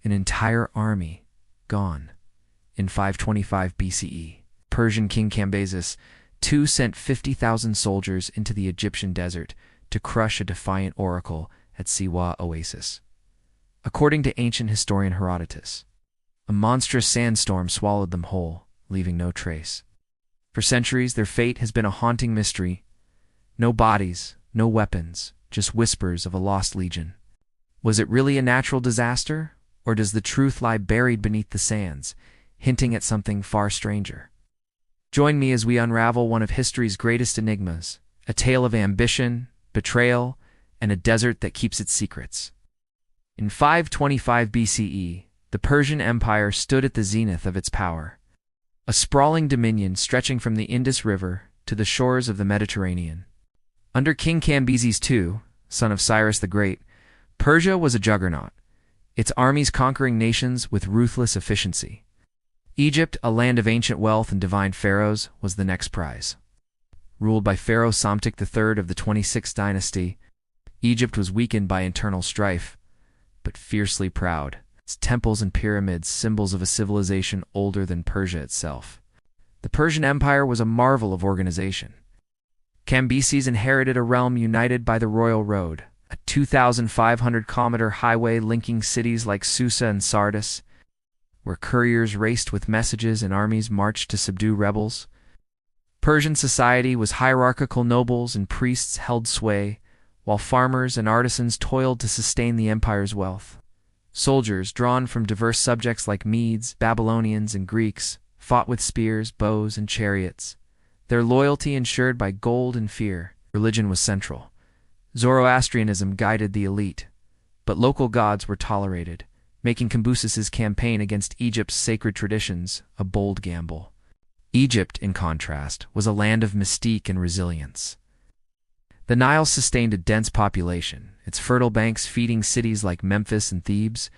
an entire army gone. In 525 BCE, Persian King Cambyses II sent 50,000 soldiers into the Egyptian desert to crush a defiant oracle at Siwa Oasis. According to ancient historian Herodotus, a monstrous sandstorm swallowed them whole, leaving no trace. For centuries, their fate has been a haunting mystery. No bodies, no weapons, just whispers of a lost legion. Was it really a natural disaster, or does the truth lie buried beneath the sands, hinting at something far stranger? Join me as we unravel one of history's greatest enigmas, a tale of ambition, betrayal, and a desert that keeps its secrets. In 525 BCE, the Persian Empire stood at the zenith of its power, a sprawling dominion stretching from the Indus River to the shores of the Mediterranean. Under King Cambyses II, son of Cyrus the Great, Persia was a juggernaut, its armies conquering nations with ruthless efficiency. Egypt, a land of ancient wealth and divine pharaohs, was the next prize. Ruled by Pharaoh Psamtik III of the 26th dynasty, Egypt was weakened by internal strife, but fiercely proud, its temples and pyramids symbols of a civilization older than Persia itself. The Persian Empire was a marvel of organization. Cambyses inherited a realm united by the Royal Road, a 2,500-kilometer highway linking cities like Susa and Sardis, where couriers raced with messages and armies marched to subdue rebels. Persian society was hierarchical. Nobles and priests held sway, while farmers and artisans toiled to sustain the empire's wealth. Soldiers, drawn from diverse subjects like Medes, Babylonians, and Greeks, fought with spears, bows, and chariots, their loyalty ensured by gold and fear. Religion was central. Zoroastrianism guided the elite, but local gods were tolerated, making Cambyses' campaign against Egypt's sacred traditions a bold gamble. Egypt, in contrast, was a land of mystique and resilience. The Nile sustained a dense population, its fertile banks feeding cities like Memphis and Thebes.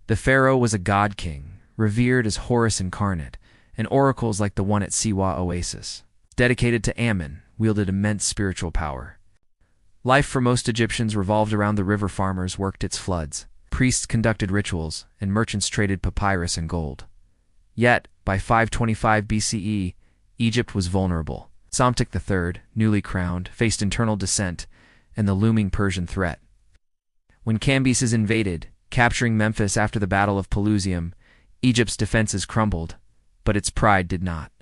The pharaoh was a god-king, revered as Horus incarnate, and oracles like the one at Siwa Oasis, dedicated to Amun, wielded immense spiritual power. Life for most Egyptians revolved around the river. Farmers worked its floods, priests conducted rituals, and merchants traded papyrus and gold. Yet, by 525 BCE, Egypt was vulnerable. Psamtik III, newly crowned, faced internal dissent and the looming Persian threat. When Cambyses invaded, capturing Memphis after the Battle of Pelusium, Egypt's defenses crumbled, but its pride did not.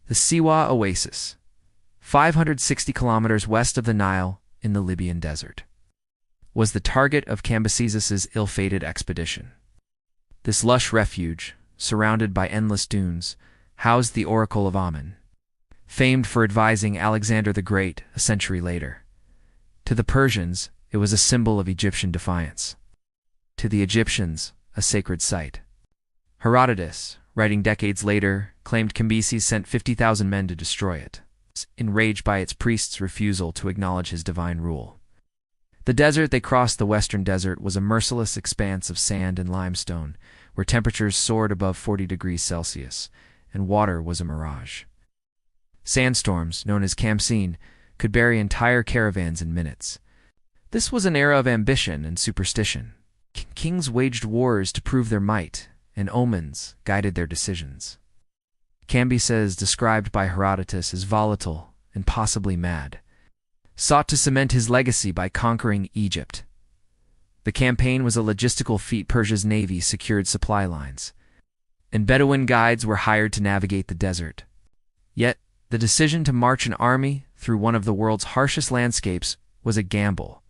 The Siwa Oasis, 560 kilometers west of the Nile in the Libyan desert, was the target of Cambyses' ill-fated expedition. This lush refuge, surrounded by endless dunes, housed the Oracle of Amun, famed for advising Alexander the Great a century later. To the Persians, it was a symbol of Egyptian defiance. To the Egyptians, a sacred site. Herodotus, writing decades later, claimed Cambyses sent 50,000 men to destroy it, enraged by its priests' refusal to acknowledge his divine rule. The desert they crossed, the Western Desert, was a merciless expanse of sand and limestone, where temperatures soared above 40 degrees Celsius, and water was a mirage. Sandstorms, known as Khamsin, could bury entire caravans in minutes. This was an era of ambition and superstition. Kings waged wars to prove their might, and omens guided their decisions. Cambyses, described by Herodotus as volatile and possibly mad, sought to cement his legacy by conquering Egypt. The campaign was a logistical feat. Persia's navy secured supply lines, and Bedouin guides were hired to navigate the desert. Yet, the decision to march an army through one of the world's harshest landscapes was a gamble,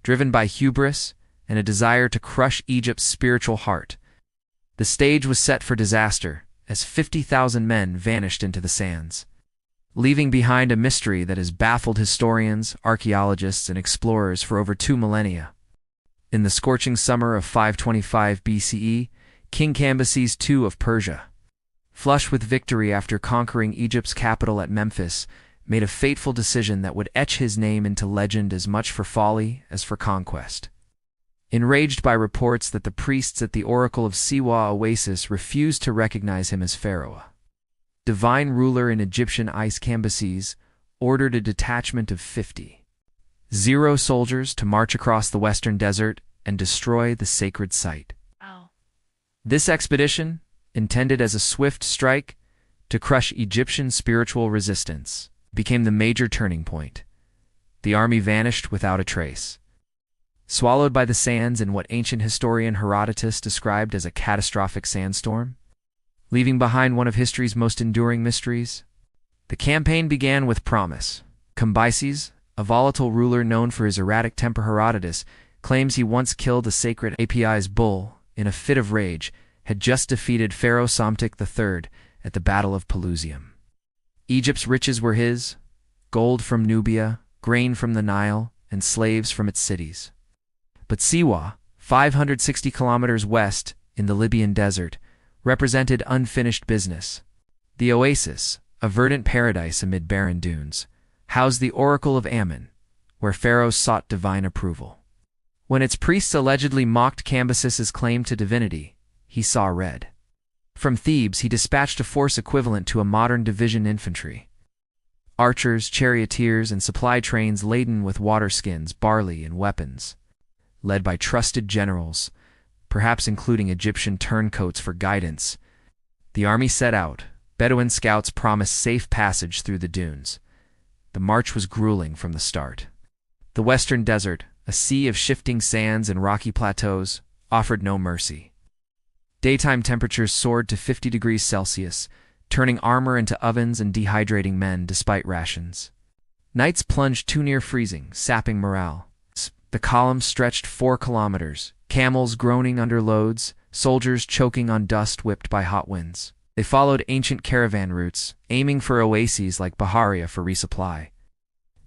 driven by hubris and a desire to crush Egypt's spiritual heart. The stage was set for disaster as 50,000 men vanished into the sands, leaving behind a mystery that has baffled historians, archaeologists, and explorers for over 2 millennia. In the scorching summer of 525 BCE, King Cambyses II of Persia, flush with victory after conquering Egypt's capital at Memphis, made a fateful decision that would etch his name into legend as much for folly as for conquest. Enraged by reports that the priests at the Oracle of Siwa Oasis refused to recognize him as pharaoh, divine ruler in Egyptian ice, Cambyses ordered a detachment of 50 soldiers to march across the western desert and destroy the sacred site. Wow. This expedition, intended as a swift strike to crush Egyptian spiritual resistance, became the major turning point. The army vanished without a trace, swallowed by the sands in what ancient historian Herodotus described as a catastrophic sandstorm, leaving behind one of history's most enduring mysteries. The campaign began with promise. Cambyses, a volatile ruler known for his erratic temper, Herodotus claims he once killed a sacred Apis bull in a fit of rage, had just defeated Pharaoh Psamtik III at the Battle of Pelusium. Egypt's riches were his: gold from Nubia, grain from the Nile, and slaves from its cities. But Siwa, 560 kilometers west in the Libyan desert, represented unfinished business. The oasis, a verdant paradise amid barren dunes, housed the Oracle of Amun, where pharaohs sought divine approval. When its priests allegedly mocked Cambyses' claim to divinity, he saw red. From Thebes, he dispatched a force equivalent to a modern division infantry. Archers, charioteers, and supply trains laden with waterskins, barley, and weapons. Led by trusted generals, perhaps including Egyptian turncoats for guidance, the army set out. Bedouin scouts promised safe passage through the dunes. The march was grueling from the start. The western desert, a sea of shifting sands and rocky plateaus, offered no mercy. Daytime temperatures soared to 50 degrees Celsius, turning armor into ovens and dehydrating men despite rations. Nights plunged too near freezing, sapping morale. The column stretched 4 kilometers, camels groaning under loads, soldiers choking on dust whipped by hot winds. They followed ancient caravan routes, aiming for oases like Baharia for resupply.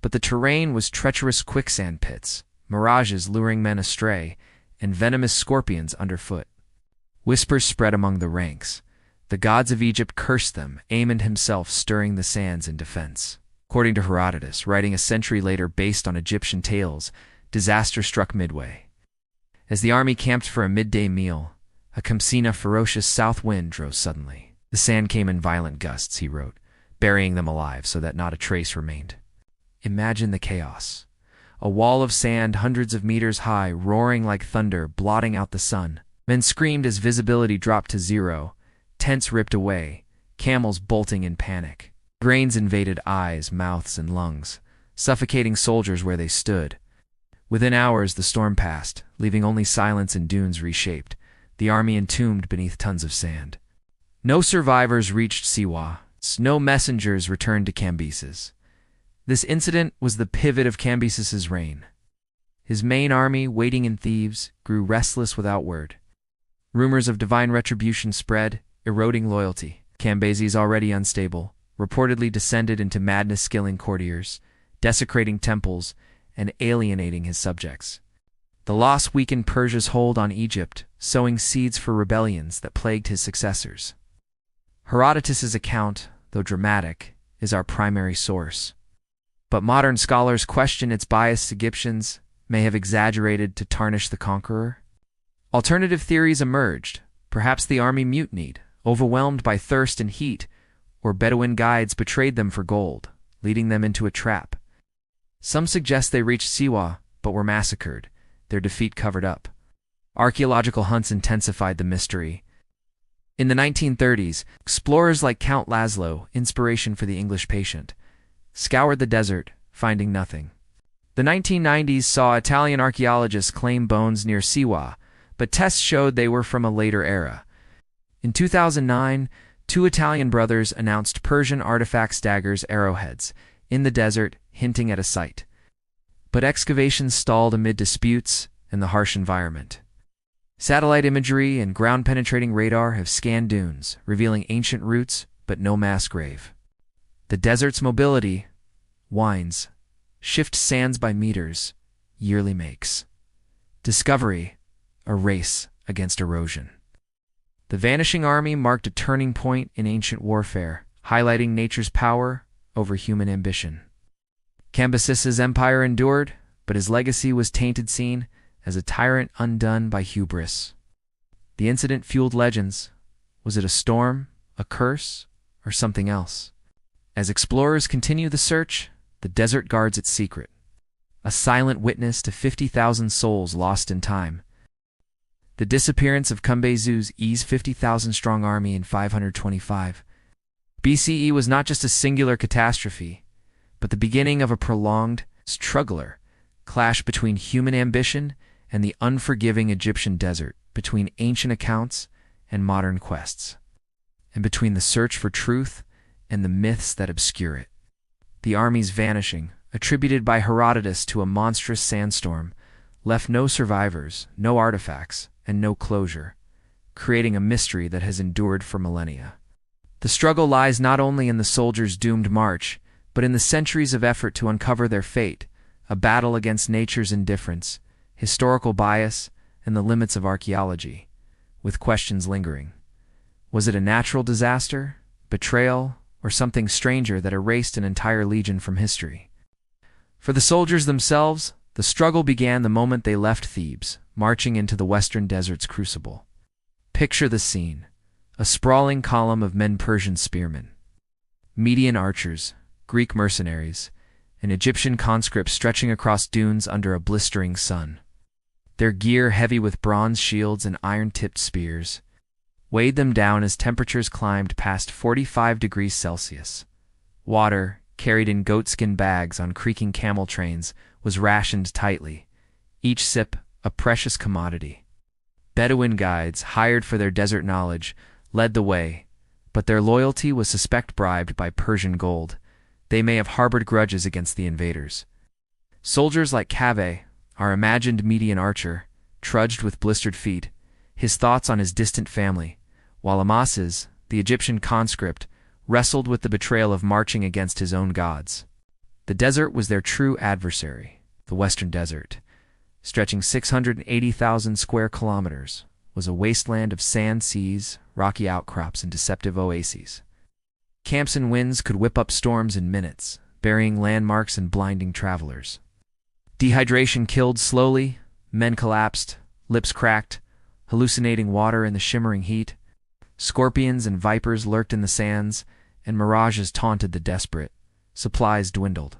But the terrain was treacherous quicksand pits, mirages luring men astray, and venomous scorpions underfoot. Whispers spread among the ranks. The gods of Egypt cursed them, Amun himself stirring the sands in defense. According to Herodotus, writing a century later based on Egyptian tales, disaster struck midway. As the army camped for a midday meal, a Khamsina ferocious south wind drove suddenly. The sand came in violent gusts, he wrote, burying them alive so that not a trace remained. Imagine the chaos. A wall of sand hundreds of meters high, roaring like thunder, blotting out the sun. Men screamed as visibility dropped to 0, tents ripped away, camels bolting in panic. Grains invaded eyes, mouths, and lungs, suffocating soldiers where they stood. Within hours the storm passed, leaving only silence and dunes reshaped, the army entombed beneath tons of sand. No survivors reached Siwa. No messengers returned to Cambyses. This incident was the pivot of Cambyses' reign. His main army, waiting in Thebes, grew restless without word. Rumors of divine retribution spread, eroding loyalty. Cambyses, already unstable, reportedly descended into madness, killing courtiers, desecrating temples, and alienating his subjects. The loss weakened Persia's hold on Egypt, sowing seeds for rebellions that plagued his successors. Herodotus' account, though dramatic, is our primary source. But modern scholars question its bias. Egyptians may have exaggerated to tarnish the conqueror. Alternative theories emerged. Perhaps the army mutinied, overwhelmed by thirst and heat, or Bedouin guides betrayed them for gold, leading them into a trap. Some suggest they reached Siwa, but were massacred, their defeat covered up. Archaeological hunts intensified the mystery. In the 1930s, explorers like Count Laszlo, inspiration for the English patient, scoured the desert, finding nothing. The 1990s saw Italian archaeologists claim bones near Siwa, but tests showed they were from a later era. In 2009, 2 Italian brothers announced Persian artifacts, daggers, arrowheads, in the desert, hinting at a site. But excavations stalled amid disputes and the harsh environment. Satellite imagery and ground-penetrating radar have scanned dunes, revealing ancient roots but no mass grave. The desert's mobility winds, shifts sands by meters, yearly makes discovery a race against erosion. The vanishing army marked a turning point in ancient warfare, highlighting nature's power over human ambition. Cambyses' empire endured, but his legacy was tainted, seen as a tyrant undone by hubris. The incident fueled legends. Was it a storm, a curse, or something else? As explorers continue the search, the desert guards its secret, a silent witness to 50,000 souls lost in time. The disappearance of Cambyses' 50,000-strong army in 525 BCE was not just a singular catastrophe, but the beginning of a prolonged, struggler clash between human ambition and the unforgiving Egyptian desert, between ancient accounts and modern quests, and between the search for truth and the myths that obscure it. The army's vanishing, attributed by Herodotus to a monstrous sandstorm, left no survivors, no artifacts, and no closure, creating a mystery that has endured for millennia. The struggle lies not only in the soldiers' doomed march, but in the centuries of effort to uncover their fate, a battle against nature's indifference, historical bias, and the limits of archaeology, with questions lingering. Was it a natural disaster, betrayal, or something stranger that erased an entire legion from history? For the soldiers themselves, the struggle began the moment they left Thebes, marching into the western desert's crucible. Picture the scene: a sprawling column of Persian spearmen, Median archers, Greek mercenaries, and Egyptian conscripts stretching across dunes under a blistering sun. Their gear, heavy with bronze shields and iron-tipped spears, weighed them down as temperatures climbed past 45 degrees Celsius. Water, carried in goatskin bags on creaking camel trains, was rationed tightly, each sip a precious commodity. Bedouin guides, hired for their desert knowledge, led the way, but their loyalty was bribed by Persian gold. They may have harbored grudges against the invaders. Soldiers like Kaveh, our imagined Median archer, trudged with blistered feet, his thoughts on his distant family, while Amasis, the Egyptian conscript, wrestled with the betrayal of marching against his own gods. The desert was their true adversary. The western desert, stretching 680,000 square kilometers, was a wasteland of sand seas, rocky outcrops, and deceptive oases. Camps and winds could whip up storms in minutes, burying landmarks and blinding travelers. Dehydration killed slowly, men collapsed, lips cracked, hallucinating water in the shimmering heat. Scorpions and vipers lurked in the sands, and mirages taunted the desperate. Supplies dwindled.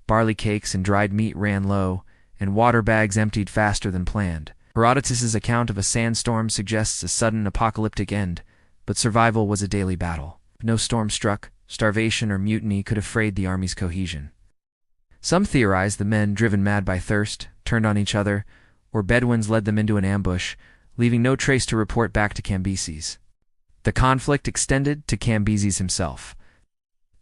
Barley cakes and dried meat ran low, and water bags emptied faster than planned. Herodotus's account of a sandstorm suggests a sudden apocalyptic end, but survival was a daily battle. If no storm struck, starvation or mutiny could have frayed the army's cohesion. Some theorized the men, driven mad by thirst, turned on each other, or Bedouins led them into an ambush, leaving no trace to report back to Cambyses. The conflict extended to Cambyses himself.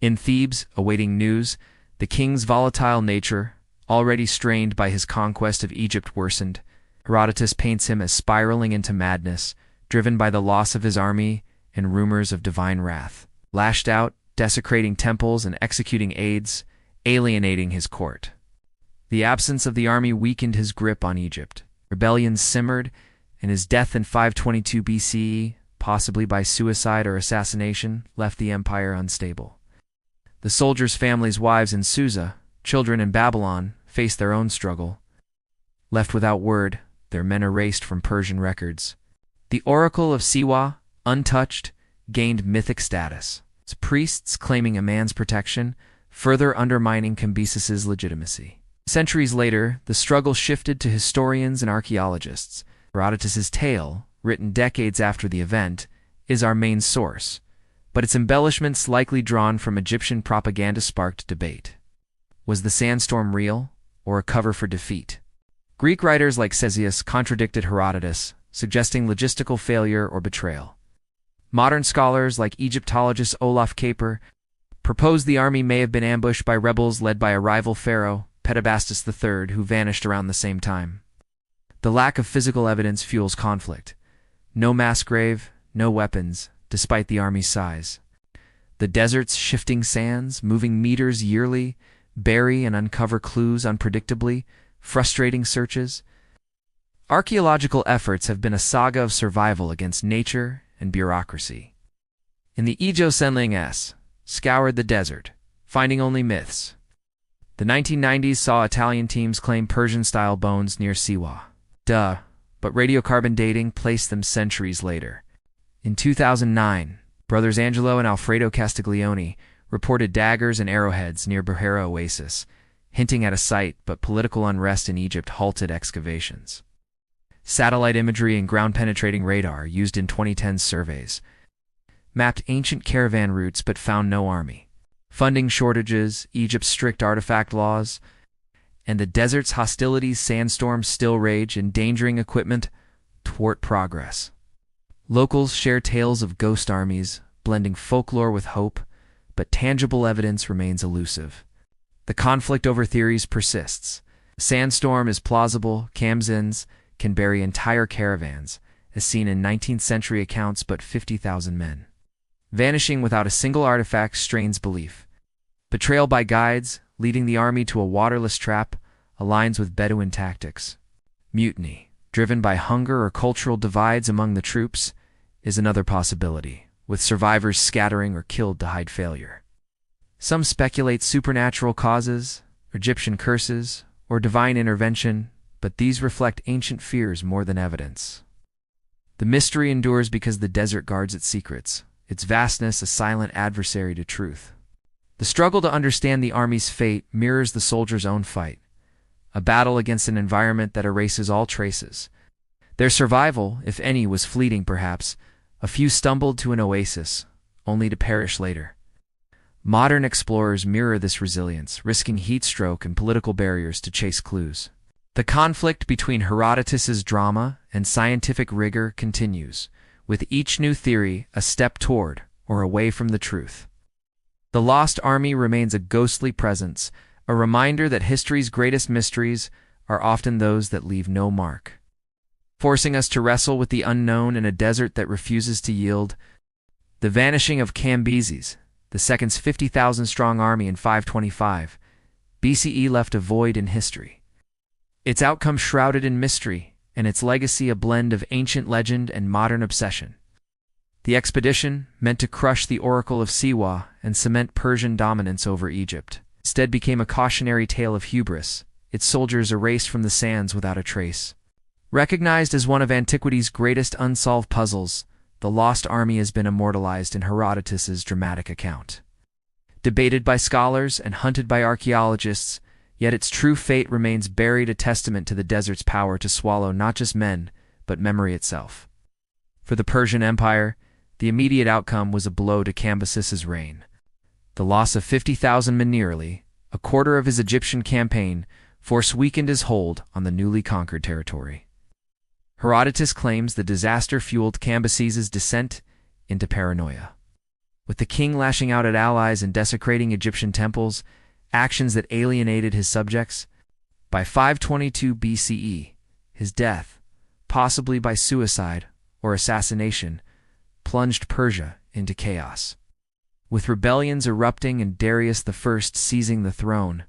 In Thebes, awaiting news, the king's volatile nature, already strained by his conquest of Egypt, worsened. Herodotus paints him as spiraling into madness, driven by the loss of his army and rumors of divine wrath. Lashed out, desecrating temples and executing aides, alienating his court. The absence of the army weakened his grip on Egypt. Rebellions simmered, and his death in 522 BCE, possibly by suicide or assassination, left the empire unstable. The soldiers' families, wives in Susa, children in Babylon, faced their own struggle. Left without word, their men erased from Persian records. The Oracle of Siwa, untouched, gained mythic status, its priests claiming a man's protection, further undermining Cambyses' legitimacy. Centuries later, the struggle shifted to historians and archaeologists. Herodotus' tale, written decades after the event, is our main source, but its embellishments likely drawn from Egyptian propaganda sparked debate. Was the sandstorm real, or a cover for defeat? Greek writers like Ctesias contradicted Herodotus, suggesting logistical failure or betrayal. Modern scholars like Egyptologist Olaf Kaper proposed the army may have been ambushed by rebels led by a rival pharaoh, Petabastus III, who vanished around the same time. The lack of physical evidence fuels conflict. No mass grave, no weapons, despite the army's size. The desert's shifting sands, moving meters yearly, bury and uncover clues unpredictably, frustrating searches. Archaeological efforts have been a saga of survival against nature and bureaucracy. In the Ijo Senling S, scoured the desert, finding only myths. The 1990s saw Italian teams claim Persian-style bones near Siwa. But radiocarbon dating placed them centuries later. In 2009, brothers Angelo and Alfredo Castiglione reported daggers and arrowheads near Buhera Oasis, hinting at a site, but political unrest in Egypt halted excavations. Satellite imagery and ground-penetrating radar used in 2010 surveys mapped ancient caravan routes but found no army. Funding shortages, Egypt's strict artifact laws, and the desert's hostilities, sandstorms still rage, endangering equipment, thwart progress. Locals share tales of ghost armies, blending folklore with hope, but tangible evidence remains elusive. The conflict over theories persists. Sandstorm is plausible, Cambyses can bury entire caravans, as seen in 19th century accounts, but 50,000 men. Vanishing without a single artifact strains belief. Betrayal by guides, leading the army to a waterless trap, aligns with Bedouin tactics. Mutiny, driven by hunger or cultural divides among the troops, is another possibility, with survivors scattering or killed to hide failure. Some speculate supernatural causes, Egyptian curses, or divine intervention, but these reflect ancient fears more than evidence. The mystery endures because the desert guards its secrets, its vastness a silent adversary to truth. The struggle to understand the army's fate mirrors the soldier's own fight, a battle against an environment that erases all traces. Their survival, if any, was fleeting perhaps. A few stumbled to an oasis, only to perish later. Modern explorers mirror this resilience, risking heat stroke and political barriers to chase clues. The conflict between Herodotus's drama and scientific rigor continues, with each new theory a step toward or away from the truth. The lost army remains a ghostly presence, a reminder that history's greatest mysteries are often those that leave no mark. Forcing us to wrestle with the unknown in a desert that refuses to yield. The vanishing of Cambyses, the second's 50,000-strong army in 525 BCE, left a void in history. Its outcome shrouded in mystery, and its legacy a blend of ancient legend and modern obsession. The expedition, meant to crush the Oracle of Siwa and cement Persian dominance over Egypt, instead became a cautionary tale of hubris, its soldiers erased from the sands without a trace. Recognized as one of antiquity's greatest unsolved puzzles, the lost army has been immortalized in Herodotus's dramatic account. Debated by scholars and hunted by archaeologists, yet its true fate remains buried, a testament to the desert's power to swallow not just men, but memory itself. For the Persian Empire, the immediate outcome was a blow to Cambyses' reign. The loss of 50,000 men, nearly a quarter of his Egyptian campaign, force weakened his hold on the newly conquered territory. Herodotus claims the disaster fueled Cambyses' descent into paranoia, with the king lashing out at allies and desecrating Egyptian temples, actions that alienated his subjects. By 522 BCE, his death, possibly by suicide or assassination, plunged Persia into chaos. With rebellions erupting and Darius I seizing the throne,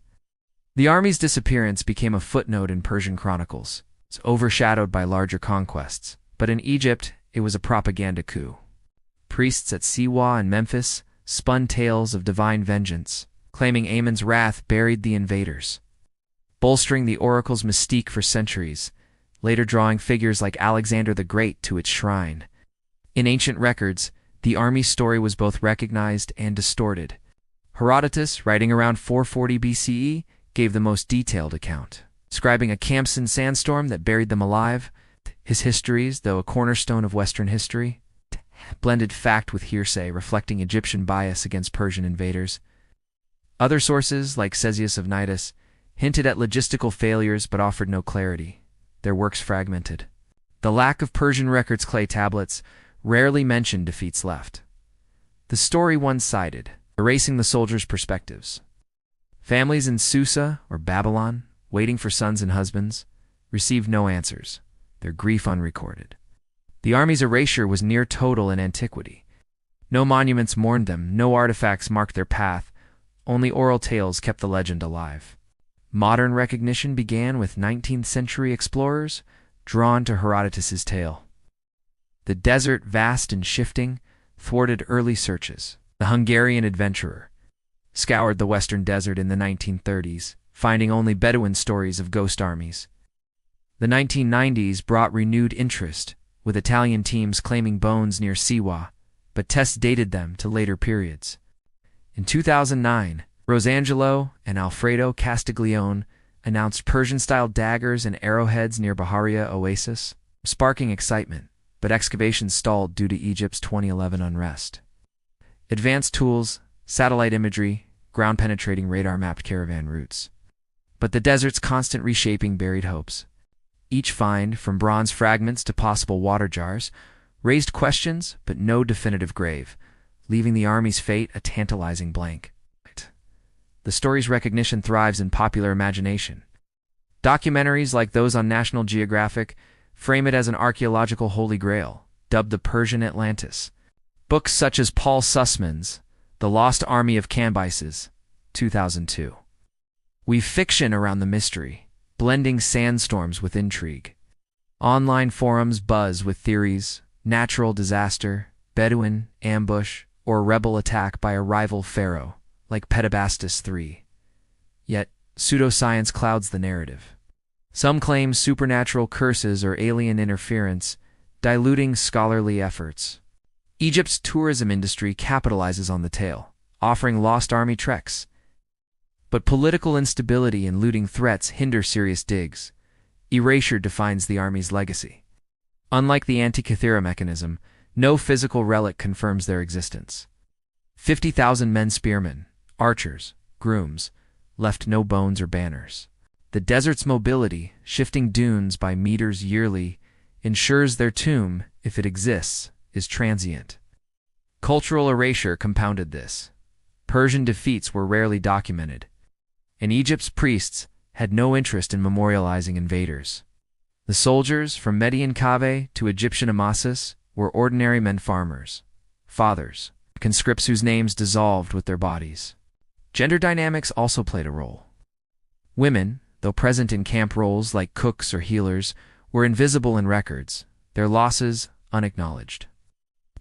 the army's disappearance became a footnote in Persian chronicles, overshadowed by larger conquests. But in Egypt, it was a propaganda coup. Priests at Siwa and Memphis spun tales of divine vengeance, claiming Amun's wrath buried the invaders, bolstering the oracle's mystique for centuries, later drawing figures like Alexander the Great to its shrine. In ancient records, the army's story was both recognized and distorted. Herodotus, writing around 440 BCE, gave the most detailed account, describing a Cambyses sandstorm that buried them alive. His histories, though a cornerstone of Western history, blended fact with hearsay, reflecting Egyptian bias against Persian invaders. Other sources, like Ctesias of Cnidus, hinted at logistical failures but offered no clarity, their works fragmented. The lack of Persian records' clay tablets rarely mentioned defeats left. The story one-sided, erasing the soldiers' perspectives. Families in Susa or Babylon, waiting for sons and husbands, received no answers, their grief unrecorded. The army's erasure was near total in antiquity. No monuments mourned them, no artifacts marked their path, only oral tales kept the legend alive. Modern recognition began with 19th century explorers drawn to Herodotus's tale. The desert, vast and shifting, thwarted early searches. The Hungarian adventurer scoured the western desert in the 1930s, finding only Bedouin stories of ghost armies. The 1990s brought renewed interest, with Italian teams claiming bones near Siwa, but tests dated them to later periods. In 2009, Rosangelo and Alfredo Castiglione announced Persian-style daggers and arrowheads near Baharia Oasis, sparking excitement, but excavations stalled due to Egypt's 2011 unrest. Advanced tools, satellite imagery, ground-penetrating radar-mapped caravan routes. But the desert's constant reshaping buried hopes. Each find, from bronze fragments to possible water jars, raised questions but no definitive grave, leaving the army's fate a tantalizing blank. The story's recognition thrives in popular imagination. Documentaries like those on National Geographic frame it as an archaeological holy grail, dubbed the Persian Atlantis. Books such as Paul Sussman's The Lost Army of Cambyses, 2002, weave fiction around the mystery, blending sandstorms with intrigue. Online forums buzz with theories: natural disaster, Bedouin ambush, or rebel attack by a rival pharaoh, like Herodotus III. Yet, pseudoscience clouds the narrative. Some claim supernatural curses or alien interference, diluting scholarly efforts. Egypt's tourism industry capitalizes on the tale, offering lost army treks. But political instability and looting threats hinder serious digs. Erasure defines the army's legacy. Unlike the Antikythera mechanism, no physical relic confirms their existence. 50,000 men spearmen, archers, grooms, left no bones or banners. The desert's mobility, shifting dunes by meters yearly, ensures their tomb, if it exists, is transient. Cultural erasure compounded this. Persian defeats were rarely documented, and Egypt's priests had no interest in memorializing invaders. The soldiers, from Median Kave to Egyptian Amasis, were ordinary men, farmers, fathers, conscripts whose names dissolved with their bodies. Gender dynamics also played a role. Women, though present in camp roles like cooks or healers, were invisible in records, their losses unacknowledged.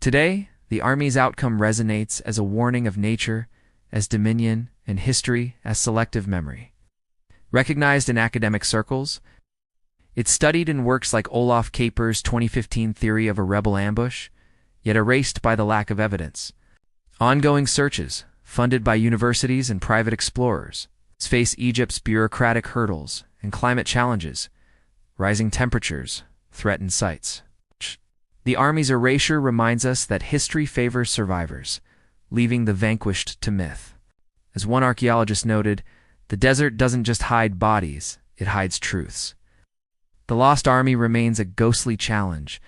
Today, the army's outcome resonates as a warning of nature, as dominion, and history as selective memory. Recognized in academic circles, it's studied in works like Olaf Kaper's 2015 theory of a rebel ambush, yet erased by the lack of evidence. Ongoing searches, funded by universities and private explorers, face Egypt's bureaucratic hurdles and climate challenges. Rising temperatures threaten sites. The army's erasure reminds us that history favors survivors, leaving the vanquished to myth. As one archaeologist noted, the desert doesn't just hide bodies, it hides truths. The lost army remains a ghostly challenge,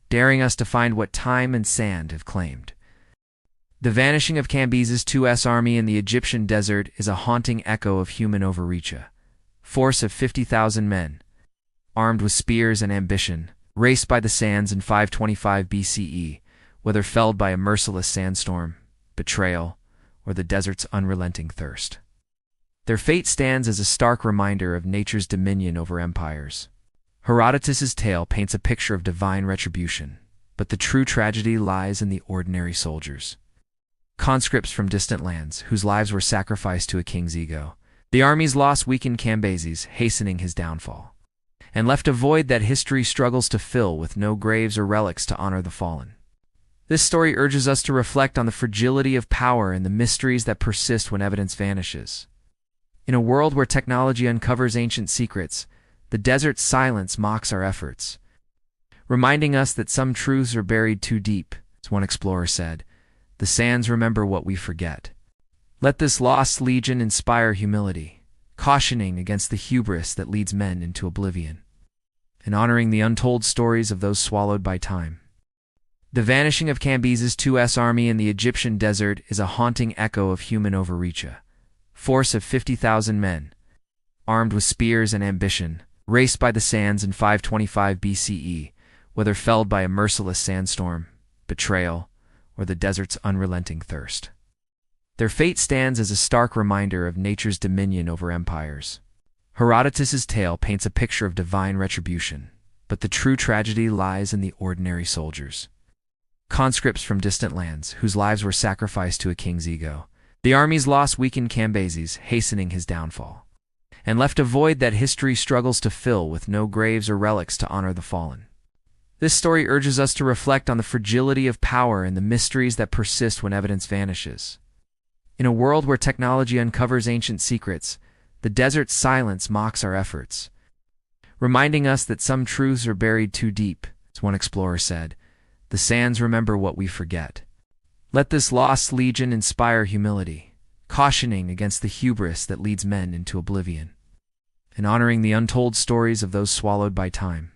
daring us to find what time and sand have claimed. The vanishing of Cambyses II's army in the Egyptian desert is a haunting echo of human overreach. A force of 50,000 men, armed with spears and ambition, raced by the sands in 525 BCE, whether felled by a merciless sandstorm, betrayal, or the desert's unrelenting thirst. Their fate stands as a stark reminder of nature's dominion over empires. Herodotus's tale paints a picture of divine retribution, but the true tragedy lies in the ordinary soldiers. Conscripts from distant lands, whose lives were sacrificed to a king's ego. The army's loss weakened Cambyses, hastening his downfall, and left a void that history struggles to fill with no graves or relics to honor the fallen. This story urges us to reflect on the fragility of power and the mysteries that persist when evidence vanishes. In a world where technology uncovers ancient secrets, the desert's silence mocks our efforts, reminding us that some truths are buried too deep. As one explorer said, "The sands remember what we forget." Let this lost legion inspire humility, cautioning against the hubris that leads men into oblivion, and honoring the untold stories of those swallowed by time. The vanishing of Cambyses II's army in the Egyptian desert is a haunting echo of human overreach. A force of 50,000 men, armed with spears and ambition, raced by the sands in 525 BCE, whether felled by a merciless sandstorm, betrayal, or the desert's unrelenting thirst. Their fate stands as a stark reminder of nature's dominion over empires. Herodotus's tale paints a picture of divine retribution, but the true tragedy lies in the ordinary soldiers. Conscripts from distant lands, whose lives were sacrificed to a king's ego. The army's loss weakened Cambyses, hastening his downfall, and left a void that history struggles to fill with no graves or relics to honor the fallen. This story urges us to reflect on the fragility of power and the mysteries that persist when evidence vanishes. In a world where technology uncovers ancient secrets, the desert's silence mocks our efforts, reminding us that some truths are buried too deep. As one explorer said, the sands remember what we forget. Let this lost legion inspire humility, cautioning against the hubris that leads men into oblivion, and honoring the untold stories of those swallowed by time.